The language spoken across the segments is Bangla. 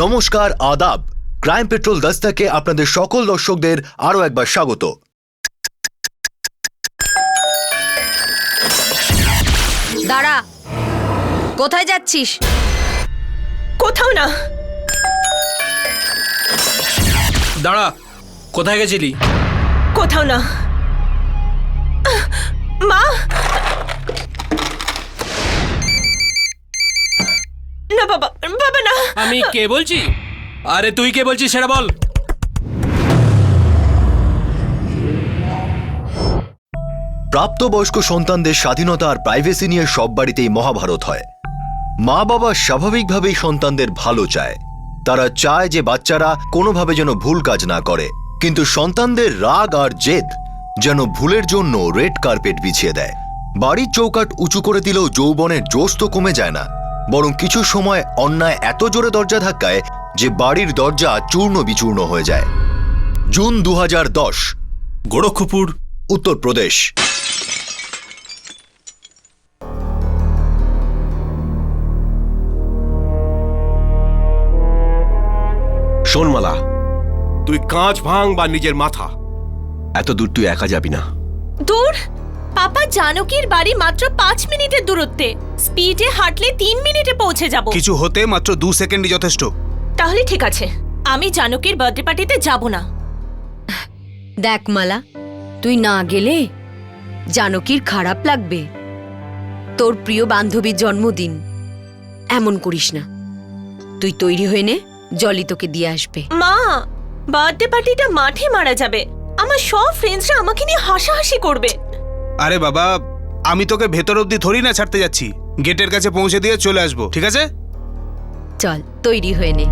নমস্কার, আদাব। ক্রাইম পেট্রোল দস্তাকে আপনাদের সকল দর্শকদের আরো একবার স্বাগত। দাঁড়া, কোথায় যাচ্ছিস? কোথাও না। দাঁড়া, কোথায় গেছিলি? কোথাও না। মা, না বাবা, বাবা না। আমি কে বলছি? আরে তুই কে বলছিস সেটা বল। প্রাপ্তবয়স্ক সন্তানদের স্বাধীনতা আর প্রাইভেসি নিয়ে সব বাড়িতেই মহাভারত হয়। মা বাবা স্বাভাবিকভাবেই সন্তানদের ভালো চায়। তারা চায় যে বাচ্চারা কোনোভাবে যেন ভুল কাজ না করে, কিন্তু সন্তানদের রাগ আর জেদ যেন ভুলের জন্য রেড কার্পেট বিছিয়ে দেয়। বাড়ির চৌকাঠ উঁচু করে দিলেও যৌবনের জোশ তো কমে যায় না, বরং কিছু সময় অন্যায় এত জোরে দরজা ধাক্কায় যে বাড়ির দরজা চূর্ণ বিচূর্ণ হয়ে যায়। জুন 2010, গোরক্ষপুর, উত্তরপ্রদেশ। সোনমালা, তুই কাঁচ ভাঙ বা নিজের মাথা, এত দূর তুই একা যাবি না। দূর? পাপা জানকীর বাড়ি মাত্র 5 মিনিটের দূরত্বে। স্পিডে হাঁটলে 3 মিনিটে পৌঁছে যাব। কিছু হতে মাত্র 2 সেকেন্ডই যথেষ্ট। তাহলে ঠিক আছে, আমি জানকীর বার্থডে পার্টিতে যাব না। দেখ মালা, তুই না গেলে জানকীর খারাপ লাগবে। তোর প্রিয় বান্ধবীর জন্মদিন, এমন করিস না। তুই তৈরি হয়ে নে, জলি তোকে দিয়ে আসবে। মা, বার্থডে পার্টিটা মাঠে মারা যাবে। আমার সব ফ্রেন্ডসরা আমাকে নিয়ে হাসাহাসি করবে। আরে বাবা, আমি তোকে ভেতর অবধি থরি না ছাড়তে যাচ্ছি, গেটের কাছে পৌঁছে দিয়ে চলে আসবো, ঠিক আছে? চল, তৈরি হয়ে নে।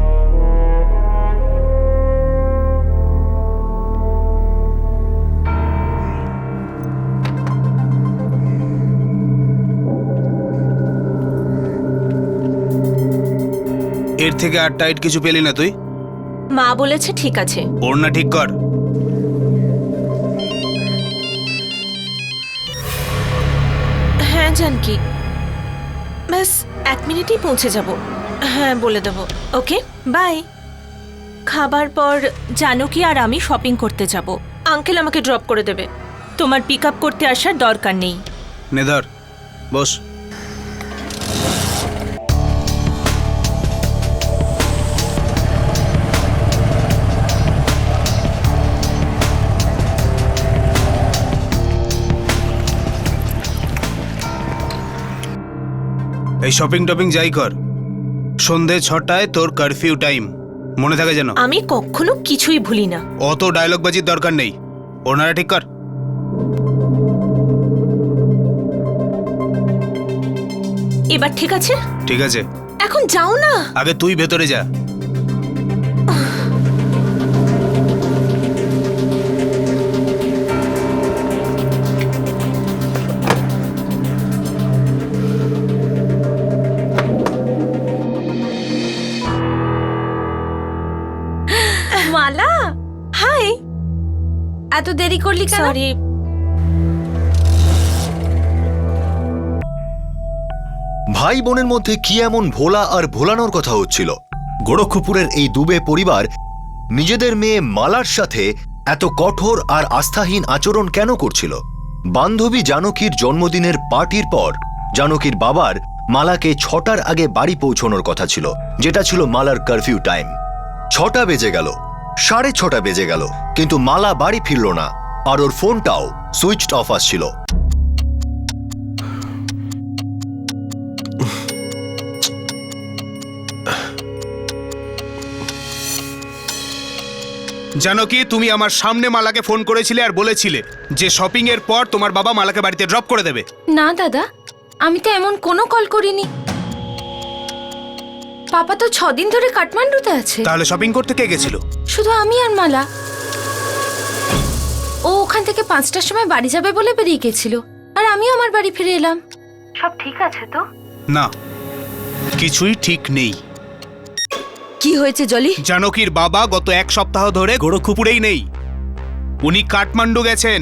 এর থেকে আর টাইট কিছু পেলি না তুই? মা বলেছে ঠিক আছে। ওড়না ঠিক কর। হ্যাঁ জানকি, ব্যাস 1 মিনিটেই পৌঁছে যাব। হ্যাঁ বলে দেব। ওকে, বাই। খাবার পর জানকী আর আমি শপিং করতে যাব। আঙ্কেল আমাকে ড্রপ করে দেবে। তোমার পিক আপ করতে আসার দরকার নেই। নে ধর, বস। এই শপিং টপিং যাই কর, সন্ধে 6টায় তোর কারফিউ টাইম, মনে থাকে যেন। আমি কখনো কিছুই ভুলি না। অত ডায়লগ বাজির দরকার নেই। ওনারা ঠিক কর। এবার ঠিক আছে? ঠিক আছে, এখন যাও না। আগে তুই ভেতরে যা। মালা, হাই। এত দেরি করলি কেন? সরি। ভাই বোনের মধ্যে কি এমন ভোলা আর ভোলানোর কথা হচ্ছিল? গোরক্ষপুরের এই দুবে পরিবার নিজেদের মেয়ে মালার সাথে এত কঠোর আর আস্থাহীন আচরণ কেন করছিল? বান্ধবী জানকীর জন্মদিনের পার্টির পর জানকীর বাবার মালাকে 6টার আগে বাড়ি পৌঁছানোর কথা ছিল, যেটা ছিল মালার কারফিউ টাইম। 6টা বেজে গেল, 6:30 বেজে গেল, কিন্তু মালা বাড়ি ফিরল না, আর ওর ফোনটাও সুইচড অফ আসছিল। জানো কি, তুমি আমার সামনে মালাকে ফোন করেছিলে আর বলেছিলে যে শপিং এর পর তোমার বাবা মালাকে বাড়িতে ড্রপ করে দেবে। না দাদা, আমি তো এমন কোনো কল করিনি। পাপা তো 6 দিন ধরে কাঠমান্ডুতে আছে। তাহলে শপিং করতে কে গেছিল? শুধু আমি আর মালা। ও ওখান থেকে 5টার সময় বাড়ি যাবে বলে বেরিয়ে গেছিল, আর আমিও আমার বাড়ি ফিরে এলাম। সব ঠিক আছে তো? না, কিছুই ঠিক নেই। কি হয়েছে জলি? জানকীর বাবা গত 1 সপ্তাহ ধরে গোরক্ষপুরেই নেই। উনি কাঠমান্ডু গেছেন।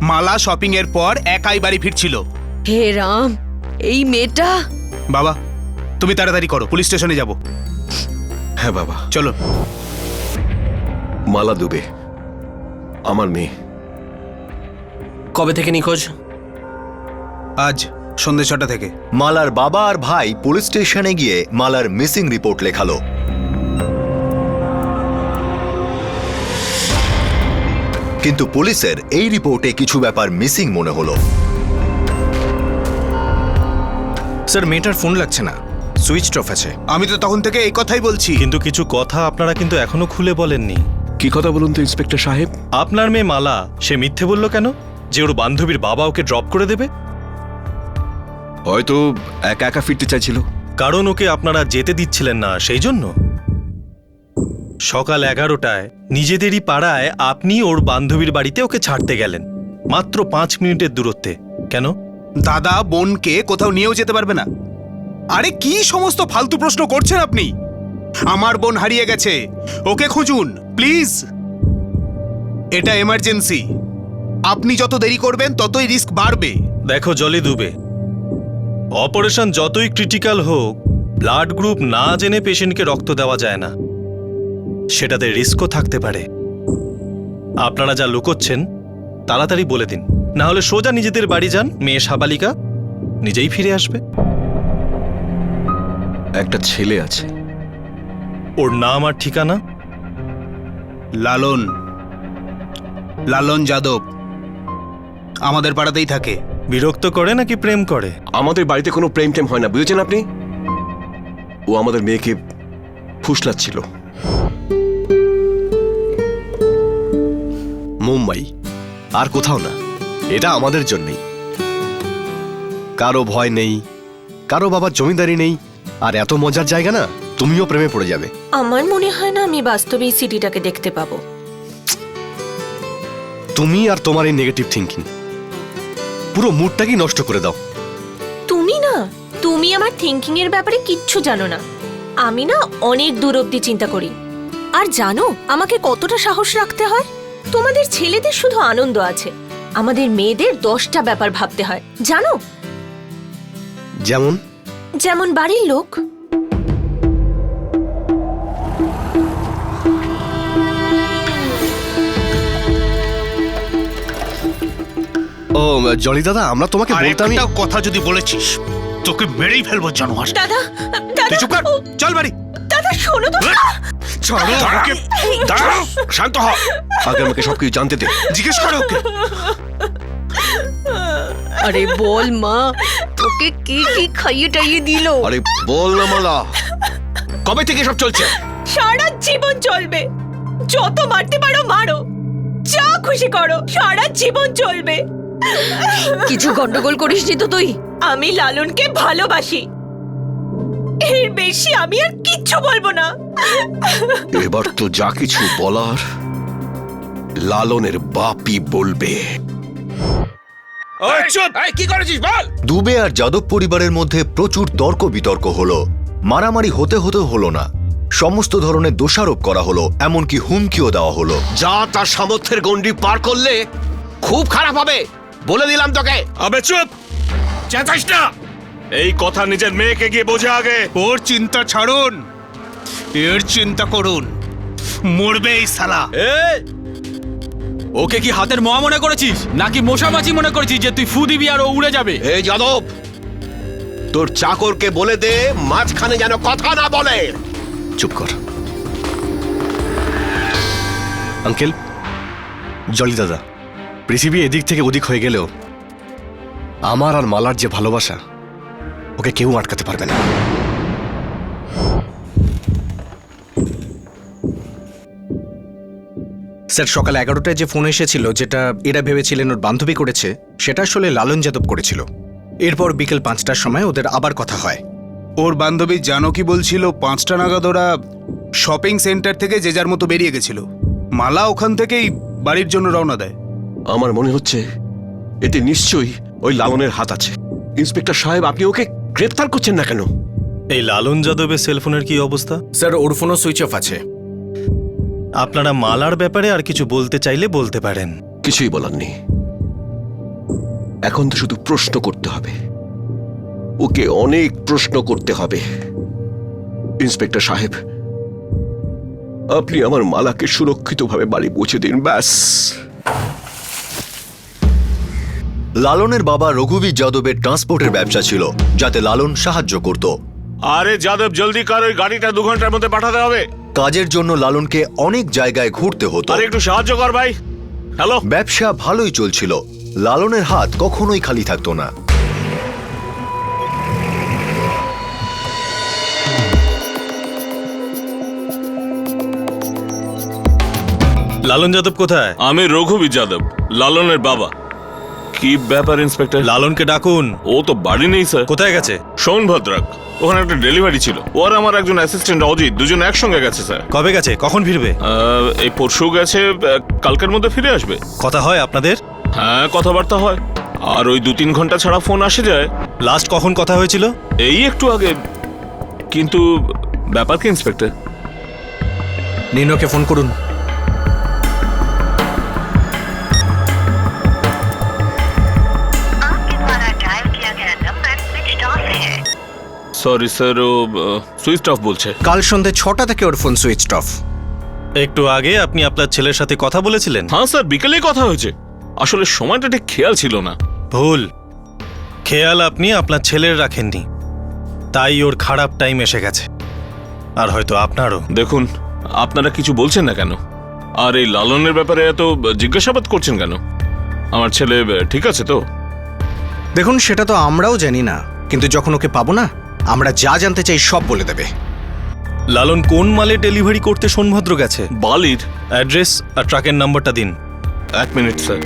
মালা শপিং এর পর একাই বাড়ি ফিরছিল। হে রাম, এই মেয়েটা। বাবা, তুমি তাড়াতাড়ি করো, পুলিশ স্টেশনে যাব। হ্যাঁ বাবা। চলো। মালা দুবে আমার মেয়ে। কবে থেকে নিখোঁজ? আজ সন্ধ্যে 6টা থেকে। মালার বাবা আর ভাই পুলিশ স্টেশনে গিয়ে মালার মিসিং রিপোর্ট লেখালো। কিন্তু পুলিশের এই রিপোর্টে কিছু ব্যাপার মিসিং মনে হলো। স্যার মেয়েটার ফোন লাগছে না, সুইচ অফ আছে। আমি তো তখন থেকে এই কথাই বলছি। কিন্তু কিছু কথা আপনারা কিন্তু এখনো খুলে বলেননি। কি কথা বলুন তো ইন্সপেক্টর সাহেব? আপনার মেয়ে মালা সে মিথ্যে বলল কেন যে ওর বান্ধবীর বাবা ওকে ড্রপ করে দেবে? হয়তো একা একা ফিরতে চাইছিল। কারণ ওকে আপনারা যেতে দিচ্ছিলেন না সেই জন্য। সকাল 11টায় নিজেদেরই পাড়ায় আপনি ওর বান্ধবীর বাড়িতে ওকে ছাড়তে গেলেন, মাত্র 5 মিনিটের দূরত্বে। কেন? দাদা বোনকে কোথাও নিয়েও যেতে পারবে না। আরে কি সমস্ত ফালতু প্রশ্ন করছেন আপনি? আমার বোন হারিয়ে গেছে, ওকে খুঁজুন প্লিজ। এটা এমার্জেন্সি। আপনি যত দেরি করবেন ততই রিস্ক বাড়বে। দেখো জলে ডুবে, অপারেশন যতই ক্রিটিক্যাল হোক, ব্লাড গ্রুপ না জেনে পেশেন্টকে রক্ত দেওয়া যায় না, সেটাতে রিস্কও থাকতে পারে। আপনারা যা লুকোচ্ছেন তাড়াতাড়ি বলে দিন, না হলে সোজা নিজেদের বাড়ি যান, মেয়ে সাবালিকা নিজেই ফিরে আসবে। একটা ছেলে আছে। ওর নাম আর ঠিকানা? লালন, লালন যাদব। আমাদের পাড়াতেই থাকে। বিরক্ত করে নাকি প্রেম করে? আমাদের বাড়িতে কোনো প্রেম টেম হয় না, বুঝেছেন আপনি? ও আমাদের মেয়েকে ফুসলাচ্ছিল। মুম্বাই, আর কোথাও না। এটা আমাদের জন্যই। কারো ভয় নেই, কারো বাবার জমিদারি নেই, আর এত মজার জায়গা না, তুমিও প্রেমে পড়ে যাবে। আমার মনে হয় না আমি বাস্তবে এই সিটিটাকে দেখতে পাবো। তুমি আর তোমার এই নেগেটিভ থিঙ্কিং পুরো মুডটাকেই নষ্ট করে দাও। তুমি আমার থিঙ্কিং এর ব্যাপারে কিচ্ছু জানো না। আমি না অনেক দূর অব্দি চিন্তা করি। আর জানো আমাকে কতটা সাহস রাখতে হয়? তোমাদের ছেলেদের শুধু আনন্দ আছে, আমাদের মেয়েদের 10টা ব্যাপার ভাবতে হয় জানো। যেমন? যেমন বাড়ির লোক। ও জলি দাদা, আমরা তোমাকে বলতাম। একটা কথা যদি বলেছিস তোকে মেরেই ফেলবো জানোয়ার। দাদা তুই চুপ কর, চল বাড়ি। দাদা শোনো তো। চলো আমাকে। দাঁড়াও, শান্ত হ। আগে আমাকে সবকিছু জানতে দে। জিজ্ঞেস করো ওকে। আরে বল মা, তোকে কি কি খাইয়ে টাইয়ে দিল? আরে বল না মালা, কবে থেকে সব চলছে? সারা জীবন চলবে। যত মারতে পারো মারো, যা খুশি করো, সারা জীবন চলবে। কিছু গন্ডগোল করিসনি তো তুই? আমি লালনকে ভালোবাসি, এর বেশি আমি আর কিচ্ছু বলবো না। এবার তো যা কিছু বলার লালনের বাপই বলবে। কি করেছিস বল? দুবে আর যাদব পরিবারের মধ্যে প্রচুর তর্ক বিতর্ক হলো। মারামারি হতে হলো না, সমস্ত ধরনের দোষারোপ করা হলো, এমনকি হুমকিও দেওয়া হলো। যা তার সামর্থ্যের গণ্ডি পার করলে খুব খারাপ হবে, বলে দিলাম তোকে। আবে চুপ, চেঁচাইস না। এই কথা নিজের মেয়েকে গিয়ে বোঝা আগে। ওর চিন্তা ছাড়ুন, এর চিন্তা করুন। মরবে এই শালা। ওকে কি হাতের মোয়া মনে করেছিস নাকি মশামাছি মনে করেছিস যে তুই ফু দিবি আর ও উড়ে যাবে? এই যাদব, তোর চাকরকে বলে দে মাঝখানে যেন কথা না বলে। চুপ কর। আঙ্কেল, জলি দাদা, পৃথিবী এদিক থেকে ওদিক হয়ে গেলেও আমার আর মালার যে ভালোবাসা, ওকে কেউ আটকাতে পারবে না। স্যার, সকাল 11টায় যে ফোন এসেছিল, যেটা এরা ভেবেছিলেন ওর বান্ধবী করেছে, সেটা আসলে লালন যাদব করেছিল। এরপর বিকেল 5টার সময় ওদের আবার কথা হয়। ওর বান্ধবী জানকী বলছিল 5টা নাগাদ ওরা শপিং সেন্টার থেকে যে যার মতো বেরিয়ে গেছিল। মালা ওখান থেকেই বাড়ির জন্য রওনা দেয়। আমার মনে হচ্ছে এতে নিশ্চয়ই ওই লালনের হাত আছে। ইন্সপেক্টর সাহেব, আপনি ওকে গ্রেফতার করছেন না কেন? এই লালন যাদবের সেলফোনের কি অবস্থা? স্যার, ওর ফোনও সুইচ অফ আছে। আপনারা মালার ব্যাপারে আর কিছু বলতে চাইলে বলতে পারেন। কিছুই বলার নেই, এখন তো শুধু প্রশ্ন করতে হবে। ওকে অনেক প্রশ্ন করতে হবে। ইন্সপেক্টর সাহেব, আপনি আমার মালাকে সুরক্ষিতভাবে বাড়ি পৌঁছে দিন, ব্যাস। লালনের বাবা রঘুবীর যাদবের ট্রান্সপোর্টের ব্যবসা ছিল, যাতে লালন সাহায্য করত। আরে যাদব, জলদি কর, ওই গাড়িটা 2 ঘন্টার মধ্যে পাঠাতে হবে। কাজের জন্য লালনকে অনেক জায়গায় ঘুরতে হতো। আরে একটু সাহায্য কর ভাই। হ্যালো। ব্যবসা ভালোই চলছিল, লালনের হাত কখনোই খালি থাকতো না। লালন যাদব কোথায়? আমি রঘুবীর যাদব, লালনের বাবা। কি ব্যাপার ইন্সপেক্টর? লালনকে ডাকুন। ও তো বাড়ি নেই স্যার। কোথায় গেছে? সোনভদ্রাক, ওখানে একটা ডেলিভারি ছিল। ওর আমার একজন অ্যাসিস্ট্যান্ট অজিত, দুজন একসঙ্গে গেছে স্যার। কবে গেছে? কখন ফিরবে? এই পরশু গেছে, কালকের মধ্যে ফিরে আসবে। কথা হয় আপনাদের? হ্যাঁ, কথাবার্তা হয়। আর ওই 2-3 ঘন্টা ছাড়া ফোন আসে যায়। লাস্ট কখন কথা হয়েছিল? এই একটু আগে। কিন্তু ব্যাপার কি ইন্সপেক্টর? নিনোকে ফোন করুন। সরি স্যার, ও সুইচ অফ বলছে। কাল সন্ধ্যে 6টা থেকে ওর ফোন সুইচ অফ। একটু আগে আপনি আপনার ছেলের সাথে কথা বলেছিলেন? হ্যাঁ স্যার, বিকেলেই কথা হয়েছে। আসলে সময়টা ঠিক খেয়াল ছিল না। ভুল। খেয়াল আপনি আপনার ছেলের রাখেননি, তাই ওর খারাপ টাইম এসে গেছে। আর হয়তো আপনারও। দেখুন, আপনারা কিছু বলছেন না কেন? আর এই লালনের ব্যাপারে এত জিজ্ঞাসাবাদ করছেন কেন? আমার ছেলে ঠিক আছে তো? দেখুন, সেটা তো আমরাও জানি না, কিন্তু যখন ওকে পাবো না, আমরা যা জানতে চাই সব বলে দেবে। লালন কোন মালে ডেলিভারি করতে সোনভদ্র গেছে? বালির। অ্যাড্রেস আর ট্রাকের নাম্বারটা দিন। 1 minute sir.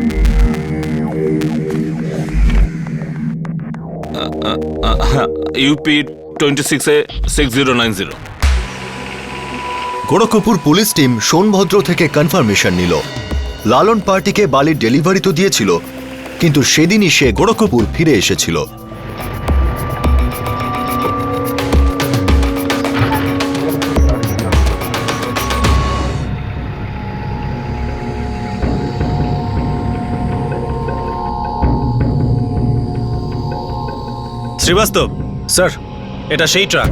UP 26A 6090। Gorakhpur police team Sonbhadra থেকে কনফার্মেশন নিল। লালন পার্টিকে বালির ডেলিভারি তো দিয়েছিল, কিন্তু সেদিনই সে গোরখপুর ফিরে এসেছিল। শ্রীবাস্তব স্যার, এটা সেই ট্রাক,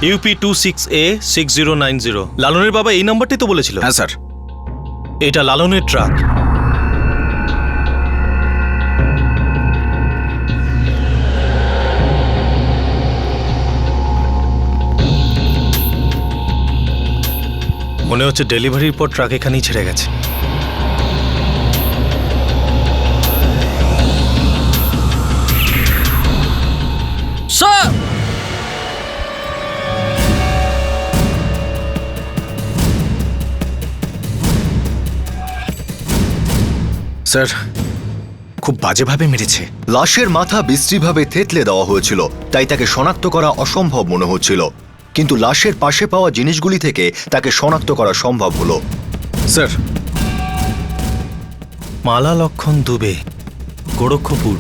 ইউপি 26A 6090। লালনের বাবা এই নাম্বারটাই তো বলেছিল। হ্যাঁ স্যার। এটা লালনের ট্রাক। মনে হচ্ছে ডেলিভারির পর ট্রাক এখানেই ছেড়ে গেছে। স্যার, খুব বাজেভাবে মেরেছে। লাশের মাথা বিশ্রীভাবে থেতলে দেওয়া হয়েছিল, তাই তাকে শনাক্ত করা অসম্ভব মনে হচ্ছিল। কিন্তু লাশের পাশে পাওয়া জিনিসগুলি থেকে তাকে শনাক্ত করা সম্ভব হলো। স্যার, মালা লক্ষণ দুবে, গোরক্ষপুর।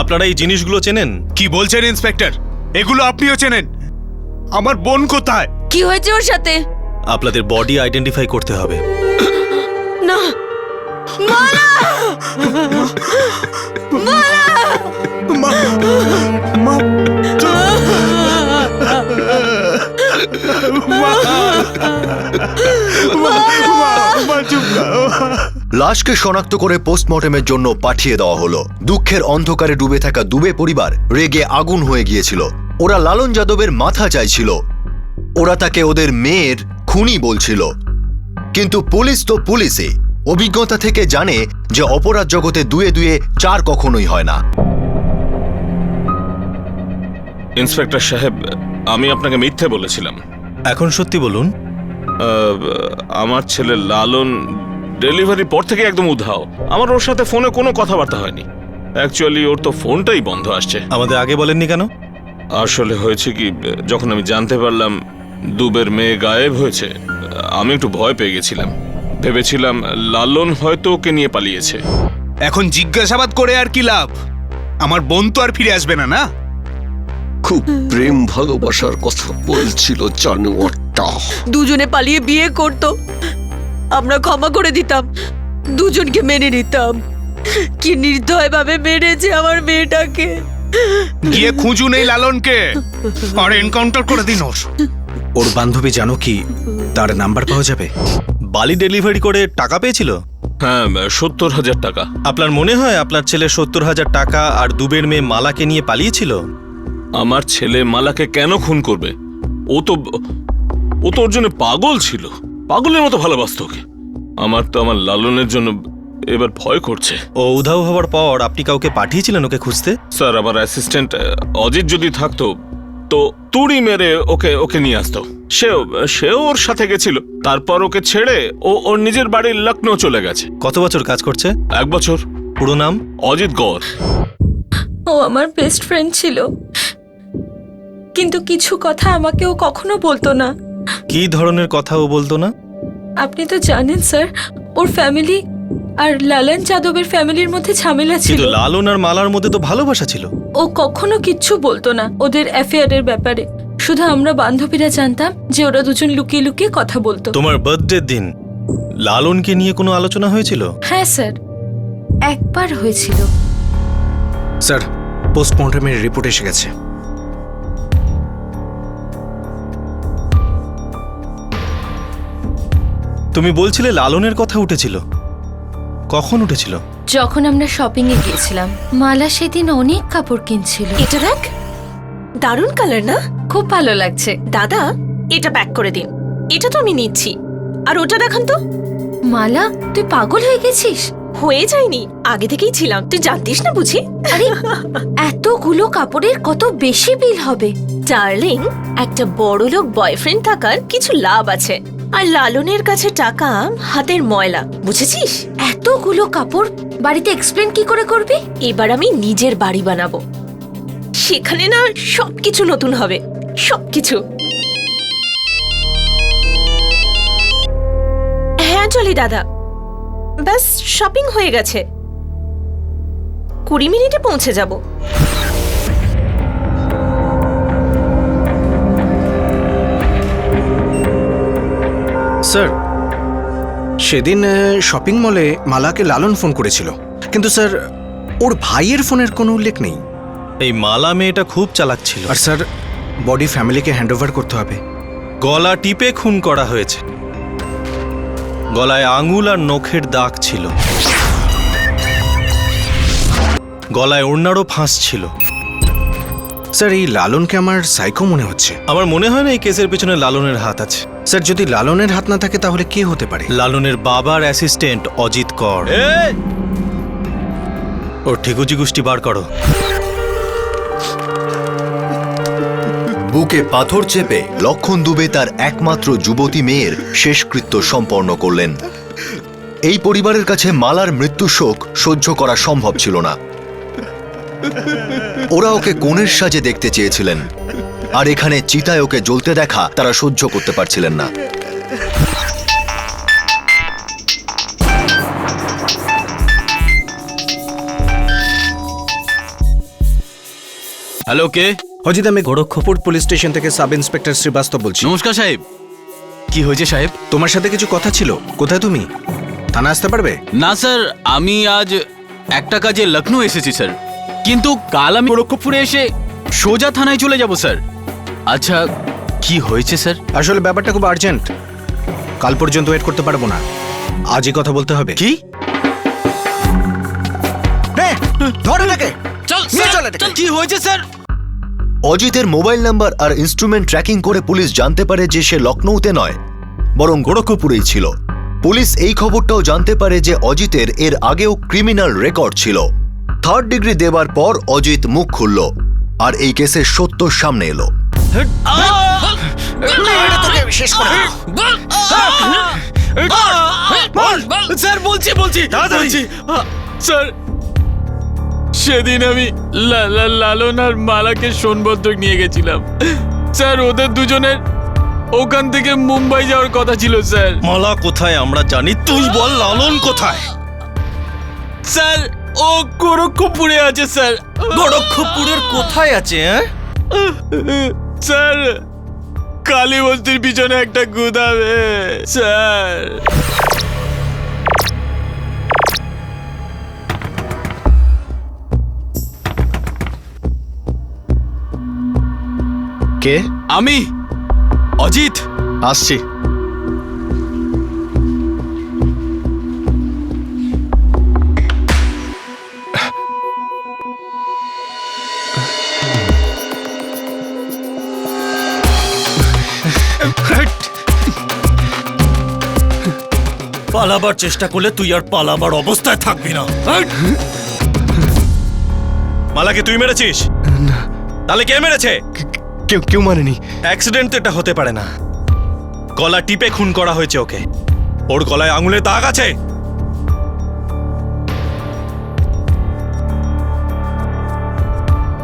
আপনারা এই জিনিসগুলো চেনেন? কি বলছেন ইন্সপেক্টর? এগুলো আপনিও চেনেন? আমার বোন কোথায়? কি হয়েছে ওর সাথে? আপনাদের বডি আইডেন্টিফাই করতে হবে। না, মালা! লাশকে শনাক্ত করে পোস্টমর্টমের জন্য পাঠিয়ে দেওয়া হলো। দুঃখের অন্ধকারে ডুবে থাকা দুবে পরিবার রেগে আগুন হয়ে গিয়েছিল। ওরা লালন যাদবের মাথা চাইছিল। ওরা তাকে ওদের মেয়ের খুনি বলছিল। কিন্তু পুলিশ তো পুলিশই, অভিজ্ঞতা থেকে জানে যে অপরাধ জগতে 2-2 4 কখনোই হয় না। ইন্সপেক্টর সাহেব, আমি আপনাকে মিথ্যে বলেছিলাম। এখন সত্যি বলুন। আমার ছেলে লালন ডেলিভারি পর থেকে একদম উধাও। আমার ওর সাথে ফোনে কোনো কথাবার্তা হয়নি। অ্যাকচুয়ালি ওর তো ফোনটাই বন্ধ আসছে। আমাদের আগে বলেননি কেন? আসলে হয়েছে কি, যখন আমি জানতে পারলাম দুবের মেয়ে গায়েব হয়েছে, আমি একটু ভয় পেয়ে গেছিলাম। ভেবেছিলাম লালন হয়তো ওকে নিয়ে পালিয়েছে। এখন জিজ্ঞাসাবাদ করে আর কি লাভ? আমার বোন তো আর ফিরে আসবে না, না? খুব প্রেম ভালোবাসার কথা বলছিল জানোয়ারটা। দুজনে পালিয়ে বিয়ে করতো, আমরা ক্ষমা করে দিতাম, দুজনকে মেনে নিতাম। কি নির্দয়ভাবে মেরেছে আমার মেয়েটাকে। গিয়ে খুঁজুন এই লালনকে আর এনকাউন্টার করে দিন ওর। ওর বান্ধবী জানো কি, তার নাম্বার পাওয়া যাবে? বালি ডেলিভারি করে টাকা পেয়েছিল। হ্যাঁ, 70,000 টাকা। আপনার মনে হয় আপনার ছেলে 70,000 টাকা আর দুবের মেয়ে মালাকে নিয়ে পালিয়েছিল? আমার ছেলে মালাকে কেন খুন করবে? ও তো ওর জন্য পাগল ছিল, পাগলের মতো ভালোবাসত ওকে। আমার তো আমার লালনের জন্য এবার ভয় করছে। ও উধাও হওয়ার পর আপনি কাউকে পাঠিয়েছিলেন ওকে খুঁজতে? স্যার, আমার অ্যাসিস্ট্যান্ট অজিত যদি থাকতো তো তুড়ি মেরে ওকে নিয়ে আসতো। সেও ওর সাথে গেছিল, তারপর ওকে ছেড়ে ওর নিজের বাড়ির লখনৌ চলে গেছে। কত বছর কাজ করছে? 1 বছর। পুরো নাম? অজিত গৌর। ও আমার বেস্ট ফ্রেন্ড ছিল, কিন্তু কিছু কথা আমাকে ও কখনো বলতো না। কি ধরনের কথা ও বলতো না? আপনি তো জানেন স্যার, ওর ফ্যামিলি আর লালন যাদবের ফ্যামিলির মধ্যে ঝামেলা ছিল। কিন্তু লালন আর মালার মধ্যে তো ভালোবাসা ছিল। ও কখনো কিচ্ছু বলতো না ওদের অ্যাফেয়ারের ব্যাপারে। শুধু আমরা বান্ধবীরা জানতাম যে ওরা দুজন লুকিয়ে লুকিয়ে কথা বলতো। তোমার বার্থডের দিন লালনকে নিয়ে কোনো আলোচনা হয়েছিল? হ্যাঁ স্যার, একবার হয়েছিল। স্যার, পোস্টমর্টমের রিপোর্ট এসে গেছে। তুমি বলছিলে লালনের কথা উঠেছিল, কখন উঠেছিল? যখন আমরা শপিং এ গিয়েছিলাম, মালা সেদিন অনেক কাপড় কিনছিল। এটা দেখ, দারুণ কালার না? খুব ভালো লাগছে। দাদা, এটা প্যাক করে দিন। এটা তো আমি নিচ্ছি। আর ওটা দেখান তো। মালা, তুই পাগল হয়ে গেছিস? হয়ে যায়নি, আগে থেকেই ছিলাম। তুই জানতিস না বুঝি? আরে, এতগুলো কাপড়ের কত বেশি বিল হবে। ডার্লিং, একটা বড়লোক বয়ফ্রেন্ড থাকার কিছু লাভ আছে। আর লালনের কাছে টাকা হাতের ময়লা, বুঝেছিস? এতগুলো কাপড় বাড়িতে এক্সপ্লেন কি করে করবি? এবার আমি নিজের বাড়ি বানাবো, সেখানে না সবকিছু নতুন হবে, সবকিছু। হ্যাঁ চলি দাদা, ব্যাস শপিং হয়ে গেছে, 20 মিনিটে পৌঁছে যাব। স্যার, সেদিন শপিং মলে মালাকে লালন ফোন করেছিল, কিন্তু স্যার ওর ভাইয়ের ফোনের কোনো উল্লেখ নেই। এই মালা মেয়েটা খুব চালাক ছিল। আর স্যার, বডি ফ্যামিলিকে হ্যান্ডওভার করতে হবে। গলা টিপে খুন করা হয়েছে, গলায় আঙুল আর নখের দাগ ছিল, গলায় ওড়নারও ফাঁস ছিল। স্যার, এই লালনকে আমার সাইকো মনে হচ্ছে। আমার মনে হয় না এই কেসের পেছনে লালনের হাত আছে। স্যার, যদি লালনের হাত না থাকে তাহলে কে হতে পারে? লালনের বাবার অ্যাসিস্ট্যান্ট অজিত কর। ওর ঠিকুজি গোষ্ঠী বার করো। বুকে পাথর চেপে লক্ষণ দুবে তার একমাত্র যুবতী মেয়ের শেষকৃত্য সম্পন্ন করলেন। এই পরিবারের কাছে মালার মৃত্যু শোক সহ্য করা সম্ভব ছিল না। ওরা ওকে কনের সাজে দেখতে চেয়েছিলেন, আর এখানে চিতায় ওকে জ্বলতে দেখা তারা সহ্য করতে পারছিলেন না। হ্যালো, কে? অজিত, আমি গোরক্ষপুর পুলিশ স্টেশন থেকে সাব ইন্সপেক্টর শ্রীবাস্তব বলছি। নমস্কার সাহেব। কি হয়েছে সাহেব? তোমার সাথে কিছু কথা ছিল। কোথায় তুমি? থানা আসতে পারবে? না স্যার, আমি আজ একটা কাজে লখনৌ এসেছি স্যার, কিন্তু কাল আমি গোরক্ষপুরে এসে সোজা থানায় চলে যাব স্যার। আচ্ছা, কি হয়েছে স্যার? আসলে ব্যাপারটা খুব আর্জেন্ট, কাল পর্যন্ত ওয়েট করতে পারবো না, আজই কথা বলতে হবে। কি? ধরে নাকি? চল স্যার, কি হয়েছে স্যার? অজিতের মোবাইল নাম্বার আর ইনস্ট্রুমেন্ট ট্র্যাকিং করে পুলিশ জানতে পারে যে সে লখনৌতে নয়, বরং গোরক্ষপুরেই ছিল। পুলিশ এই খবরটাও জানতে পারে যে অজিতের এর আগেও ক্রিমিনাল রেকর্ড ছিল। 3rd ডিগ্রি দেবার পর অজিত মুখ খুলল, আর এই কেসের সত্য সামনে এলো। স্যার, বলছি স্যার, সেদিন আমি লালন আর মালাকে সোনভদ্রক নিয়ে গেছিলাম স্যার। ওদের দুজনের ওখান থেকে মুম্বাই যাওয়ার কথা ছিল স্যার। মালা কোথায় আমরা জানি, তুই বল লালন কোথায়? স্যার ও গোরক্ষপুরে আছে স্যার। গোরক্ষপুরের কোথায় আছে? স্যার কালী বস্তির পিছনে একটা গুদামে স্যার। কে? আমি অজিত। আসছি। পালাবার চেষ্টা করলে তুই আর পালাবার অবস্থায় থাকবি না। মালাকে তুই মেরেছিস? তাহলে কে মেরেছে? কেউ মানেনি। অ্যাক্সিডেন্ট তো এটা হতে পারে না। গলা টিপে খুন করা হয়েছে ওকে। ওর গলায় আঙুলের দাগ আছে।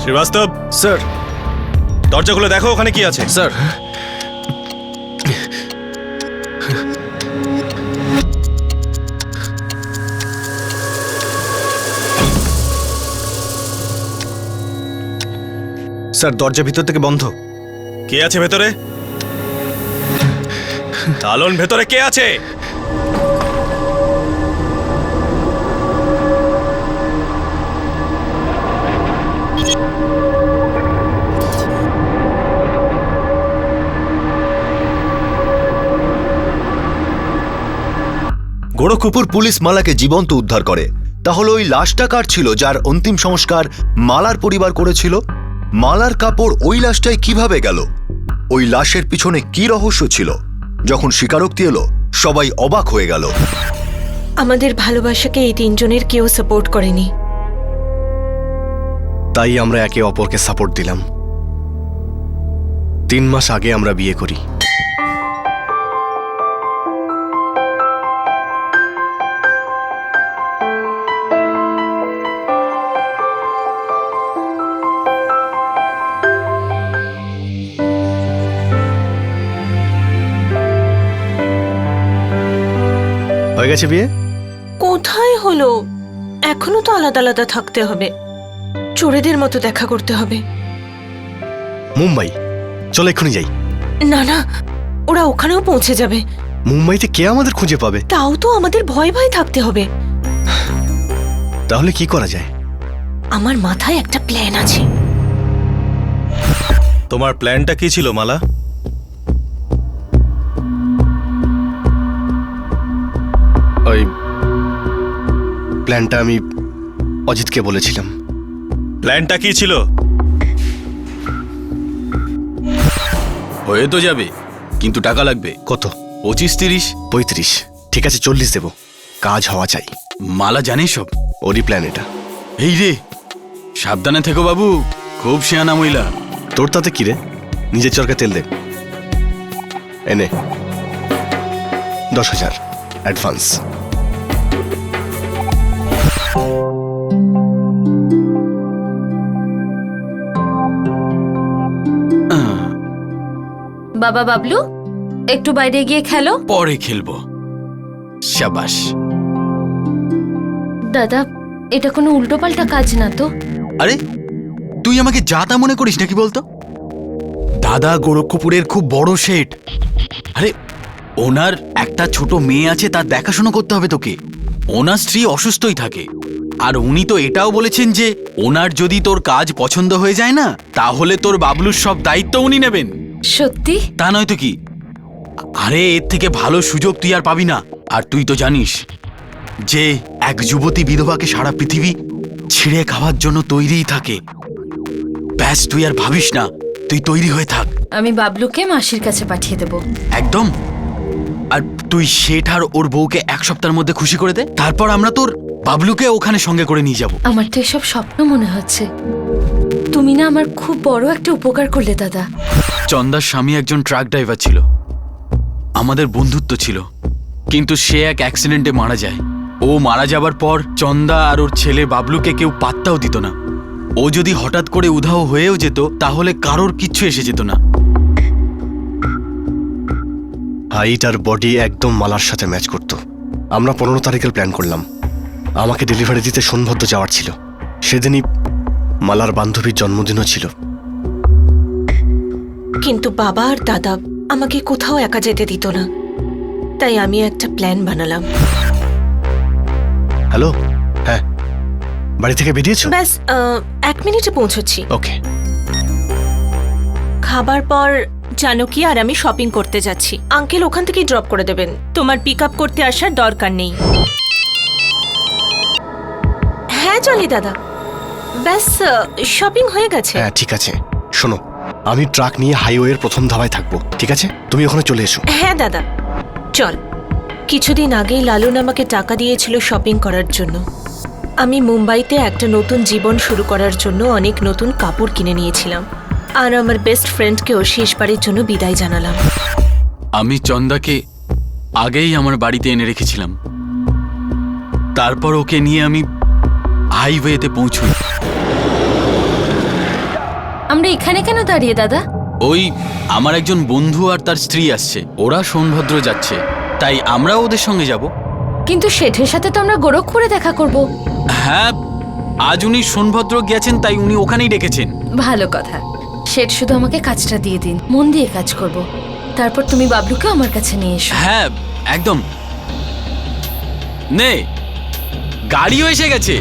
শ্রীবাস্তব, স্যার। দরজা খুলে দেখো ওখানে কি আছে। স্যার। স্যার, দরজা ভিতর থেকে বন্ধ। কে আছে ভেতরে? লালন, ভেতরে কে আছে? গোরক্ষপুর পুলিশ মালাকে জীবন্ত উদ্ধার করে। তাহলে ওই লাশটা কার ছিল যার অন্তিম সংস্কার মালার পরিবার করেছিল? মালার কাপড় ওই লাশটায় কিভাবে গেল? ওই লাশের পিছনে কি রহস্য ছিল? যখন স্বীকারোক্তি এলো সবাই অবাক হয়ে গেল। আমাদের ভালোবাসাকে এই তিনজনের কেউ সাপোর্ট করেনি। তাই আমরা একে অপরকে সাপোর্ট দিলাম। 3 মাস আগে আমরা বিয়ে করি। হয়ে গেছে বিয়ে? কোথায় হলো? এখনো তো আলাদা আলাদা থাকতে হবে, চোরেদের মতো দেখা করতে হবে। মুম্বাই চলো, এক্ষুনি যাই। না না, ওরা ওখানেও পৌঁছে যাবে। মুম্বাইতে কে আমাদের খুঁজে পাবে? তাও তো আমাদের ভয় ভয় থাকতে হবে। তাহলে কি করা যায়? আমার মাথায় একটা প্ল্যান আছে। তোমার প্ল্যানটা কি ছিল মালা? ওই প্ল্যানটা আমি অজিতকে বলেছিলাম। প্ল্যানটা কি ছিল? হয়ে তো যাবে, কিন্তু টাকা লাগবে। কত? 25-30। 35। ঠিক আছে, 40 দেব। কাজ হওয়া চাই। মালা জানে সব। ওরই প্ল্যান এটা। এই রে, সাবধানে থেকো বাবু, খুব শিয়ানা মহিলা। তোর তাতে কি রে? নিজের চরকে তেল দে। এনে 10,000 অ্যাডভান্স। বাবা বাবলু, একটু বাইরে গিয়ে খেলো। পরে খেলবো। শাবাশ। দাদা, এটা কোনো উল্টোপাল্টা কাজ না তো? আরে তুই আমাকে যা তা মনে করিস নাকি বলতো? দাদা গোরক্ষপুরের খুব বড় শেঠ। আরে ওনার একটা ছোট মেয়ে আছে, তার দেখাশোনা করতে হবে তোকে। ওনার স্ত্রী অসুস্থই থাকে, আর উনি তো এটাও বলেছেন যে ওনার যদি তোর কাজ পছন্দ হয়ে যায় না, তাহলে তোর বাবলুর সব দায়িত্ব উনি নেবেন। সত্যি? তা নয় তো কি। আরে এর থেকে ভালো সুযোগ তুই আর পাবি না। আর তুই তো জানিস যে এক যুবতী বিধবাকে সারা পৃথিবী ছিঁড়ে খাওয়ার জন্য তৈরিই থাকে। ব্যাস, তুই আর ভাবিস না, তুই তৈরি হয়ে থাক। আমি বাবলুকে মাসির কাছে পাঠিয়ে দেব। একদম। আর তুই শেঠ আর ওর বউকে 1 সপ্তাহের মধ্যে খুশি করে দে, তারপর আমরা তোর বাবলুকে ওখানে সঙ্গে করে নিয়ে যাব। আমার তো এসব স্বপ্ন মনে হচ্ছে। তুমি না আমার খুব বড় একটা উপকার করলে দাদা। চন্দার স্বামী একজন ট্রাক ড্রাইভার ছিল, আমাদের বন্ধুত্ব ছিল, কিন্তু সে এক অ্যাক্সিডেন্টে মারা যায়। ও মারা যাবার পর চন্দা আর ওর ছেলে বাবলুকে কেউ পাত্তাও দিত না। ও যদি হঠাৎ করে উধাও হয়েও যেত, তাহলে কারোর কিচ্ছু এসে যেত না। হাইট আর বডি একদম মালার সাথে ম্যাচ করত। আমরা 15 তারিখের প্ল্যান করলাম, আমাকে ডেলিভারি দিতে সোনভদ্র যাওয়ার ছিল। সেদিনই মালার বান্ধবীর জন্মদিনও ছিল। কিন্তু বাবা আর দাদা আমাকে কোথাও একা যেতে দিত না, তাই আমি একটা প্ল্যান বানালাম। হ্যালো, হ্যাঁ, বাড়ি থেকে বেরিয়েছো? ব্যাস 1 মিনিটে পৌঁছচ্ছি। ওকে। খাবার পর জানকী আর আমি শপিং করতে যাচ্ছি। আঙ্কেল ওখান থেকেই ড্রপ করে দেবেন, তোমার পিক আপ করতে আসার দরকার নেই। হ্যাঁ জলি দাদা, ব্যাস শপিং হয়ে গেছে। হ্যাঁ ঠিক আছে, শোনো, আমি ট্রাক নিয়ে হাইওয়ের প্রথম ধাবায় থাকবো, ঠিক আছে? তুমি ওখানে চলে এসো। হ্যাঁ দাদা, চল। কিছুদিন আগেই লালন আমাকে টাকা দিয়েছিল শপিং করার জন্য। আমি মুম্বাইতে একটা নতুন জীবন শুরু করার জন্য অনেক নতুন কাপড় কিনে নিয়েছিলাম, আর আমার বেস্ট ফ্রেন্ডকেও শেষবারের জন্য বিদায় জানালাম। আমি চন্দাকে আগেই আমার বাড়িতে এনে রেখেছিলাম, তারপর ওকে নিয়ে আমি হাইওয়েতে পৌঁছই। আমরা এখানে কেন দাঁড়িয়ে দাদা? ওই আমার একজন বন্ধু আর তার স্ত্রী আসছে, ওরা সোনভদ্র যাচ্ছে, তাই আমরাও ওদের সঙ্গে যাব। কিন্তু শেঠের সাথে তো আমরা গোরখপুরে দেখা করব। হ্যাঁ, আজ উনি সোনভদ্র গেছেন, তাই উনি ওখানেই ডেকেছেন। ভালো কথা। শেঠ শুধু আমাকে কাজটা দিয়ে দিন, মন দিয়ে কাজ করব। তারপর তুমি বাবলুকে আমার কাছে নিয়ে এসো। হ্যাঁ একদম। নে, গাড়িও এসে গেছে।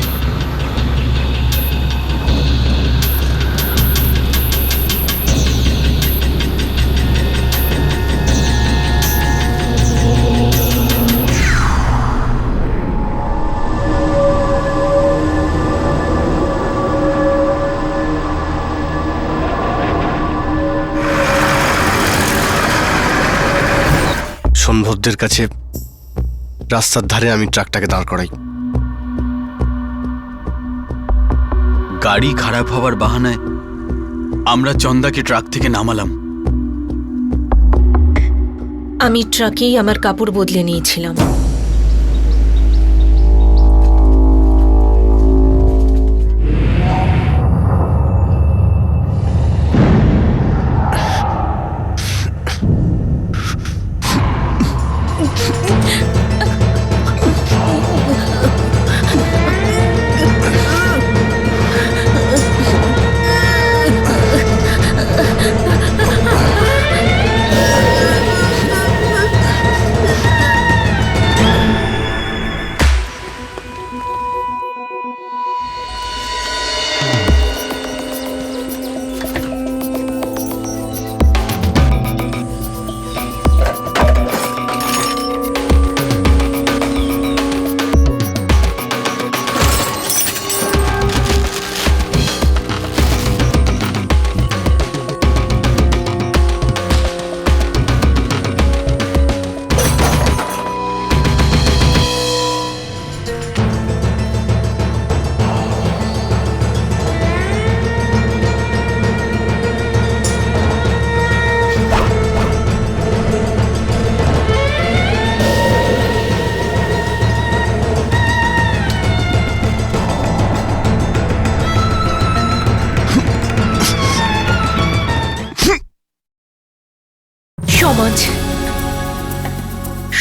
সোনভদ্রের কাছে রাস্তার ধারে আমি ট্রাকটাকে দাঁড় করাই। গাড়ি খারাপ হওয়ার বাহানায় আমরা চন্দাকে ট্রাক থেকে নামালাম। আমি ট্রাকেই আমার কাপড় বদলে নিয়েছিলাম।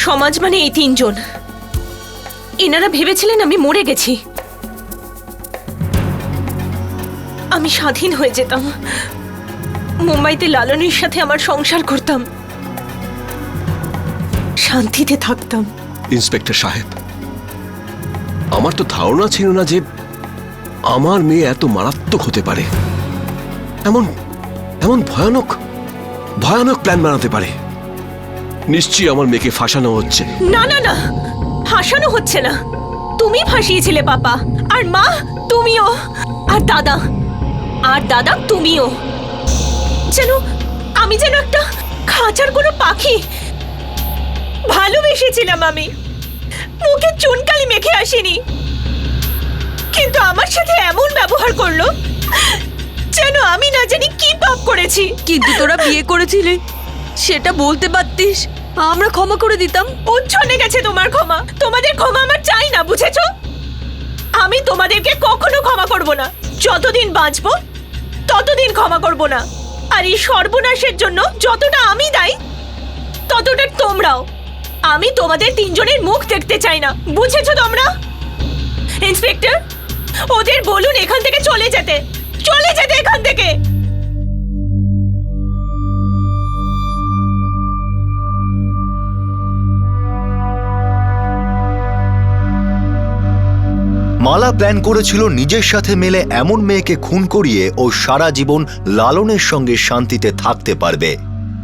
সমাজ মানে এই 3 জন। এনারা ভেবেছিলেন আমি মরে গেছি, আমি স্বাধীন হয়ে যেতাম, মুম্বাইতে লালনের সাথে আমার সংসার করতাম, শান্তিতে থাকতাম। ইন্সপেক্টর সাহেব, আমার তো ধারণা ছিল না যে আমার মেয়ে এত মারাত্মক হতে পারে, এমন এমন ভয়ানক ভয়ানক প্ল্যান বানাতে পারে। নিশ্চয়ই আমার মেয়েকে ফাঁসানো হচ্ছে। না না না, ফাঁসানো হচ্ছে না, তুমি ফাঁসিয়েছিলে পাপা, আর মা তুমিও, আর দাদা তুমিও। আমি যেন একটা খাঁচার কোনো পাখি। ভালোবেসেছিলাম আমি, মুখে চুনকালি মেখে আসিনি, কিন্তু আমার সাথে এমন ব্যবহার করলো যেন আমি না জানি কি পাপ করেছি। কিন্তু তোরা বিয়ে করেছিলি, সেটা বলতে পারতিস, আমরা ক্ষমা করে দিতাম। উচ্ছনে গেছে তোমার ক্ষমা, তোমাদের ক্ষমা আমার চাই না, বুঝেছো? আমি তোমাদেরকে কখনো ক্ষমা করব না, যতদিন বাঁচবো ততদিন ক্ষমা করব না। আর এই সর্বনাশের জন্য যতটা আমি দায়ী, ততটা তোমরাও। আমি তোমাদের 3 জনের মুখ দেখতে চাই না, বুঝেছো তোমরা? ইন্সপেক্টর ওদের বলুন এখান থেকে চলে যেতে এখান থেকে। মালা প্ল্যান করেছিল নিজের সাথে মেলে এমন মেয়েকে খুন করিয়ে ও সারা জীবন লালনের সঙ্গে শান্তিতে থাকতে পারবে,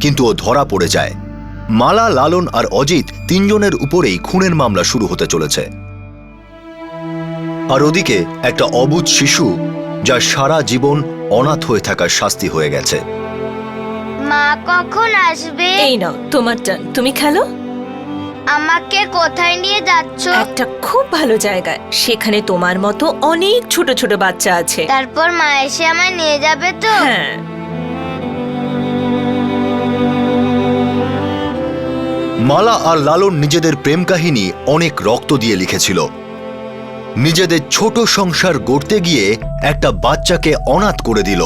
কিন্তু ও ধরা পড়ে যায়। মালা, লালন আর অজিত তিনজনের উপরেই খুনের মামলা শুরু হতে চলেছে। আর ওদিকে একটা অবুঝ শিশু, যা সারা জীবন অনাথ হয়ে থাকার শাস্তি হয়ে গেছে। মা কখন আসবে? এই নাও তোমার টার্ন, তুমি খেলো। আমাকে কোথায় নিয়ে যাচ্ছ? একটা খুব ভালো জায়গায়, সেখানে তোমার মতো অনেক ছোট ছোট বাচ্চা আছে। তারপর মা এসে আমায় নিয়ে যাবে তো? হ্যাঁ। মালা আর লালন নিজেদের প্রেম কাহিনী অনেক রক্ত দিয়ে লিখেছিল। নিজেদের ছোট সংসার গড়তে গিয়ে একটা বাচ্চাকে অনাথ করে দিল,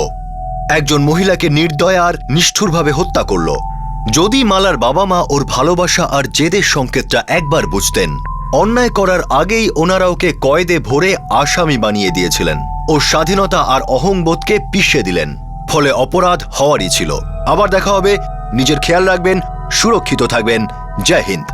একজন মহিলাকে নির্দয় আর নিষ্ঠুরভাবে হত্যা করল। যদি মালার বাবা মা ওর ভালোবাসা আর জেদের সংকেতটা একবার বুঝতেন, অন্যায় করার আগেই ওনারা ওকে কয়েদে ভরে আসামি বানিয়ে দিয়েছিলেন। ওর স্বাধীনতা আর অহংবোধকে পিষে দিলেন, ফলে অপরাধ হওয়ারই ছিল। আবার দেখা হবে, নিজের খেয়াল রাখবেন, সুরক্ষিত থাকবেন। জয় হিন্দ।